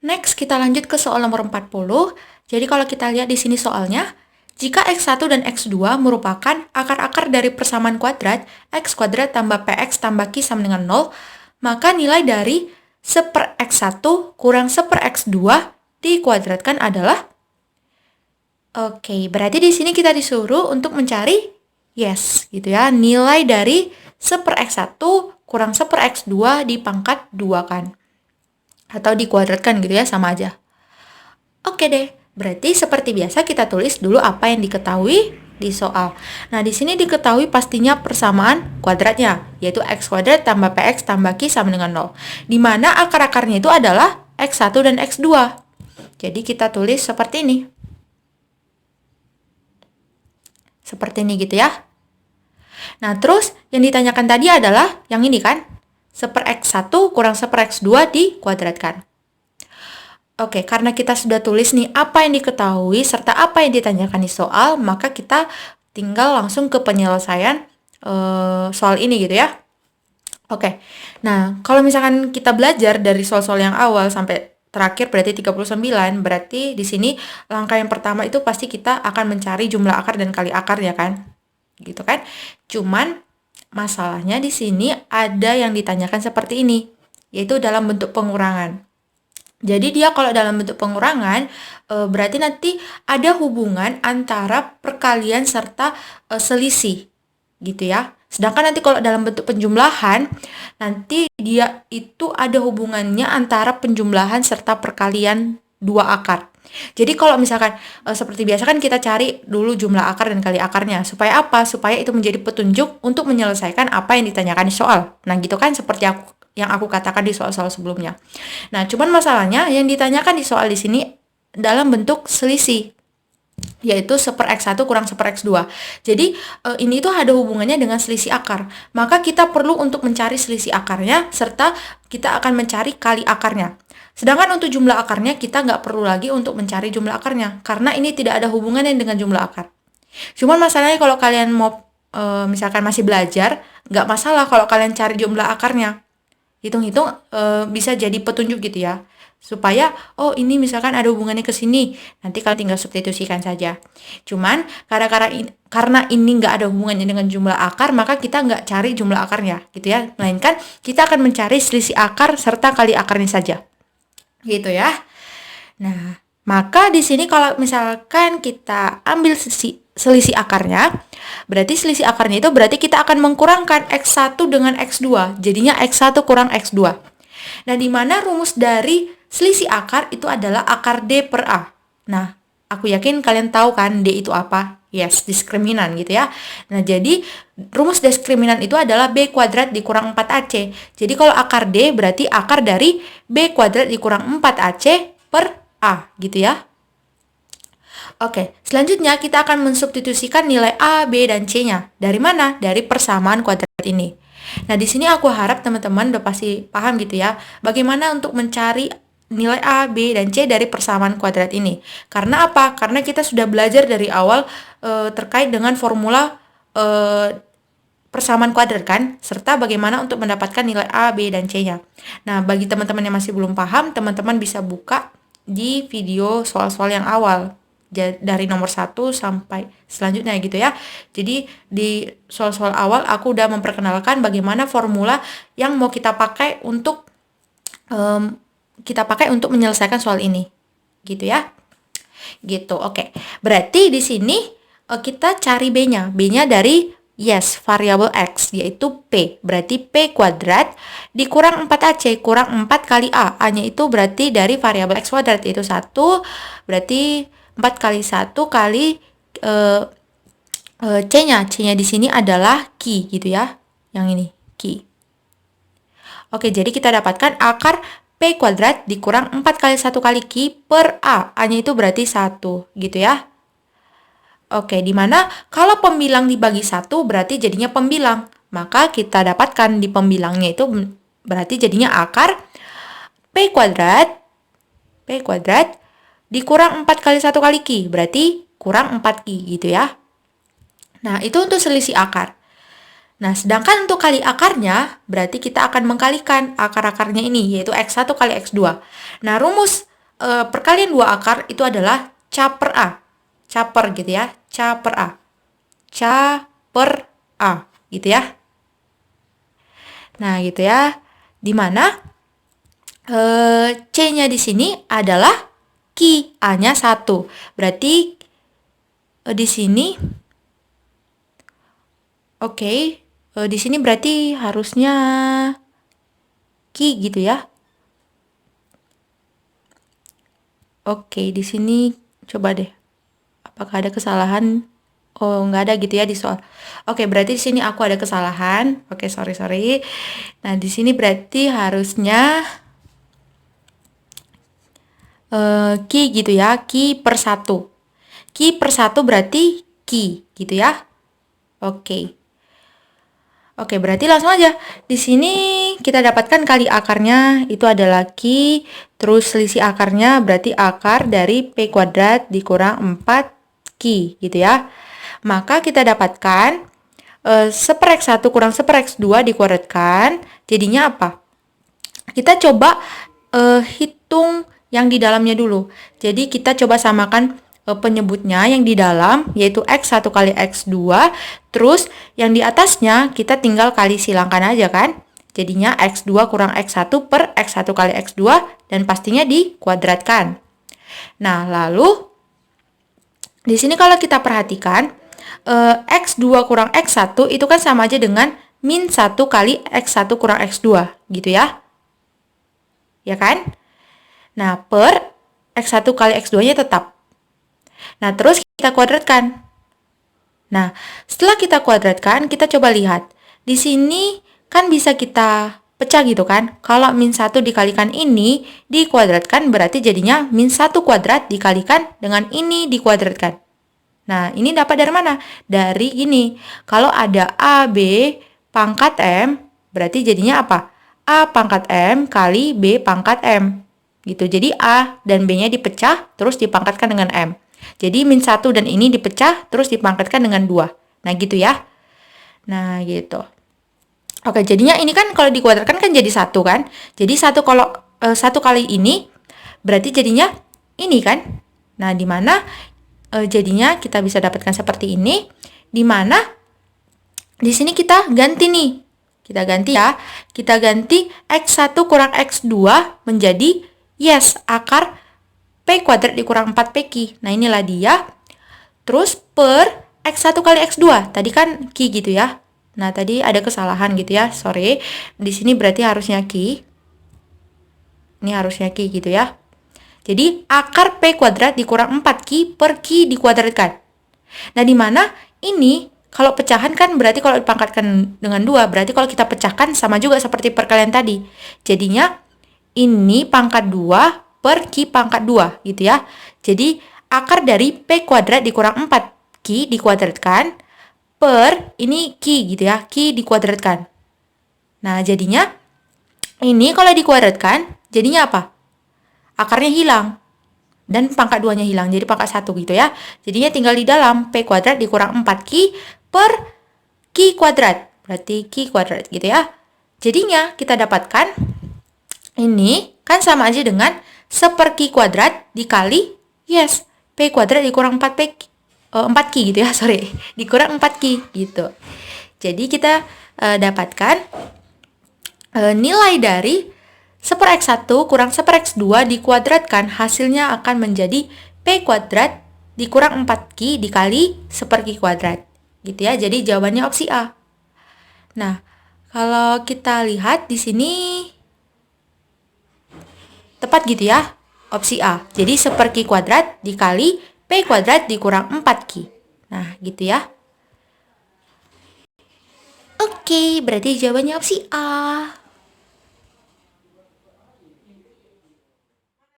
Next, kita lanjut ke soal nomor 40. Jadi kalau kita lihat di sini soalnya, jika X1 dan X2 merupakan akar-akar dari persamaan kuadrat, X kuadrat tambah PX tambah Q sama dengan 0, maka nilai dari 1/X1 kurang 1/X2 dikuadratkan adalah. Oke, berarti di sini kita disuruh untuk mencari yes, gitu ya. Nilai dari 1/X1 kurang 1/X2 dipangkat 2 kan. Atau dikuadratkan gitu ya, sama aja. Oke deh, berarti seperti biasa kita tulis dulu apa yang diketahui di soal. Nah, di sini diketahui pastinya persamaan kuadratnya, yaitu X kuadrat tambah PX tambah Q sama dengan 0. Di mana akar-akarnya itu adalah X1 dan X2. Jadi kita tulis seperti ini. Seperti ini gitu ya. Nah, terus yang ditanyakan tadi adalah yang ini kan, 1/X1 kurang 1/X2 dikuadratkan. Oke, karena kita sudah tulis nih apa yang diketahui serta apa yang ditanyakan di soal, maka kita tinggal langsung ke penyelesaian soal ini gitu ya. Oke, nah kalau misalkan kita belajar dari soal-soal yang awal sampai terakhir berarti 39, berarti di sini langkah yang pertama itu pasti kita akan mencari jumlah akar dan kali akar ya kan? Gitu kan? Cuman masalahnya di sini ada yang ditanyakan seperti ini, yaitu dalam bentuk pengurangan. Jadi dia kalau dalam bentuk pengurangan, berarti nanti ada hubungan antara perkalian serta selisih, gitu ya. Sedangkan nanti kalau dalam bentuk penjumlahan, nanti dia itu ada hubungannya antara penjumlahan serta perkalian dua akar. Jadi kalau misalkan seperti biasa kan kita cari dulu jumlah akar dan kali akarnya. Supaya apa? Supaya itu menjadi petunjuk untuk menyelesaikan apa yang ditanyakan di soal. Nah gitu kan, seperti yang aku katakan di soal-soal sebelumnya. Nah, cuman masalahnya yang ditanyakan di soal di sini dalam bentuk selisih, yaitu 1/X1 kurang 1/X2. Jadi, ini tuh ada hubungannya dengan selisih akar. Maka kita perlu untuk mencari selisih akarnya, serta kita akan mencari kali akarnya. Sedangkan untuk jumlah akarnya, kita nggak perlu lagi untuk mencari jumlah akarnya, karena ini tidak ada hubungannya dengan jumlah akar. Cuman masalahnya kalau kalian mau, misalkan masih belajar, nggak masalah kalau kalian cari jumlah akarnya. Hitung-hitung bisa jadi petunjuk gitu ya. Supaya, oh ini misalkan ada hubungannya ke sini, nanti kalian tinggal substitusikan saja. Cuman, karena ini nggak ada hubungannya dengan jumlah akar, maka kita nggak cari jumlah akarnya, gitu ya. Melainkan, kita akan mencari selisih akar serta kali akarnya saja. Gitu ya. Nah, maka di sini kalau misalkan kita ambil selisih akarnya, berarti selisih akarnya itu berarti kita akan mengkurangkan X1 dengan X2. Jadinya X1 kurang X2. Nah, di mana rumus dari selisih akar itu adalah akar D per A. Nah, aku yakin kalian tahu kan D itu apa? Yes, diskriminan gitu ya. Nah, jadi rumus diskriminan itu adalah B kuadrat dikurang 4AC. Jadi kalau akar D berarti akar dari B kuadrat dikurang 4AC per A gitu ya. Oke, selanjutnya kita akan mensubstitusikan nilai A, B, dan C-nya. Dari mana? Dari persamaan kuadrat ini. Nah, di sini aku harap teman-teman udah pasti paham gitu ya. Bagaimana untuk mencari nilai A, B, dan C dari persamaan kuadrat ini. Karena apa? Karena kita sudah belajar dari awal terkait dengan formula persamaan kuadrat kan, serta bagaimana untuk mendapatkan nilai A, B, dan C-nya. Nah, bagi teman-teman yang masih belum paham, teman-teman bisa buka di video soal-soal yang awal dari nomor 1 sampai selanjutnya gitu ya. Jadi di soal-soal awal aku udah memperkenalkan bagaimana formula yang mau kita pakai untuk menyelesaikan soal ini. Gitu ya. Gitu. Oke. Berarti di sini kita cari B-nya. B-nya dari variabel X, yaitu P. Berarti P kuadrat dikurang 4AC, kurang 4 kali A. A-nya itu berarti dari variabel X kuadrat, yaitu 1. Berarti 4 kali 1 kali C-nya. C-nya di sini adalah Q gitu ya. Yang ini, Q. Oke, jadi kita dapatkan akar P kuadrat dikurang 4 kali 1 kali Q per A. A-nya itu berarti 1 gitu ya. Oke, dimana kalau pembilang dibagi 1 berarti jadinya pembilang. Maka kita dapatkan di pembilangnya itu berarti jadinya akar P kuadrat dikurang 4 kali 1 kali Q. Berarti kurang 4 Q gitu ya. Nah, itu untuk selisih akar. Nah, sedangkan untuk kali akarnya, berarti kita akan mengkalikan akar-akarnya ini, yaitu X1 kali X2. Nah, rumus perkalian dua akar itu adalah ca per A. Ca per gitu ya. Ca per A. Ca per A gitu ya. Nah, gitu ya. Dimana C-nya di sini adalah Ki, A-nya 1. Berarti di sini di sini berarti harusnya Ki gitu ya. Oke, di sini coba deh. Apakah ada kesalahan? Oh, nggak ada gitu ya di soal. Oke, berarti di sini aku ada kesalahan. Oke, sorry. Nah, di sini berarti harusnya Ki gitu ya. Ki per 1. Ki per 1 berarti Ki gitu ya. Oke. Oke, berarti langsung aja. Di sini kita dapatkan kali akarnya itu adalah Ki, terus selisih akarnya berarti akar dari P kuadrat dikurang 4 Ki gitu ya. Maka kita dapatkan 1/(x1) kurang 1/(x2) dikuadratkan, jadinya apa? Kita coba hitung yang di dalamnya dulu. Jadi kita coba samakan penyebutnya yang di dalam, yaitu x1 kali x2, terus yang di atasnya kita tinggal kali silangkan aja kan. Jadinya x2 kurang x1 per x1 kali x2, dan pastinya dikuadratkan. Nah, lalu di sini kalau kita perhatikan, x2 kurang x1 itu kan sama aja dengan min 1 kali x1 kurang x2 gitu ya. Ya kan? Nah, per x1 kali x2-nya tetap. Nah, terus kita kuadratkan. Nah, setelah kita kuadratkan, kita coba lihat. Di sini kan bisa kita pecah gitu kan. Kalau min 1 dikalikan ini dikuadratkan berarti jadinya min 1 kuadrat dikalikan dengan ini dikuadratkan. Nah, ini dapat dari mana? Dari ini. Kalau ada AB pangkat M, berarti jadinya apa? A pangkat M kali B pangkat M. Gitu. Jadi A dan B-nya dipecah, terus dipangkatkan dengan M. Jadi min 1 dan ini dipecah, terus dipangkatkan dengan 2. Nah, gitu ya. Nah, gitu. Oke, jadinya ini kan kalau dikuadratkan kan jadi 1 kan? Jadi 1 kalau 1 kali ini, berarti jadinya ini kan? Nah, di mana jadinya kita bisa dapatkan seperti ini, di mana di sini kita ganti nih. Kita ganti ya. Kita ganti x1 kurang x2 menjadi akar P kuadrat dikurang 4PQ. Nah, inilah dia. Terus per x1 kali x2. Tadi kan Ki gitu ya. Nah, tadi ada kesalahan gitu ya. Sorry. Di sini berarti harusnya Ki. Ini harusnya Ki gitu ya. Jadi, akar P kuadrat dikurang 4Ki per Ki dikuadratkan. Nah, di mana ini kalau pecahan kan berarti kalau dipangkatkan dengan 2, berarti kalau kita pecahkan sama juga seperti perkalian tadi. Jadinya, ini pangkat 2 per Ki pangkat 2 gitu ya. Jadi, akar dari P kuadrat dikurang 4Ki dikuadratkan per ini Ki gitu ya. Ki dikuadratkan. Nah, jadinya ini kalau dikuadratkan, jadinya apa? Akarnya hilang dan pangkat 2-nya hilang, jadi pangkat 1 gitu ya. Jadinya tinggal di dalam P kuadrat dikurang 4Ki per Ki kuadrat, berarti Ki kuadrat gitu ya. Jadinya kita dapatkan ini kan sama aja dengan 1/Ki kuadrat dikali P kuadrat dikurang 4Ki gitu ya, dikurang 4Ki gitu. Jadi kita dapatkan nilai dari 1/(x1) kurang 1/(x2) dikuadratkan, hasilnya akan menjadi P kuadrat dikurang 4Ki dikali 1/Ki kuadrat. Gitu ya, jadi jawabannya opsi A. Nah, kalau kita lihat di sini tepat gitu ya, opsi A. Jadi 1/Ki kuadrat dikali P kuadrat dikurang 4Ki. Nah, gitu ya. Oke, berarti jawabannya opsi A.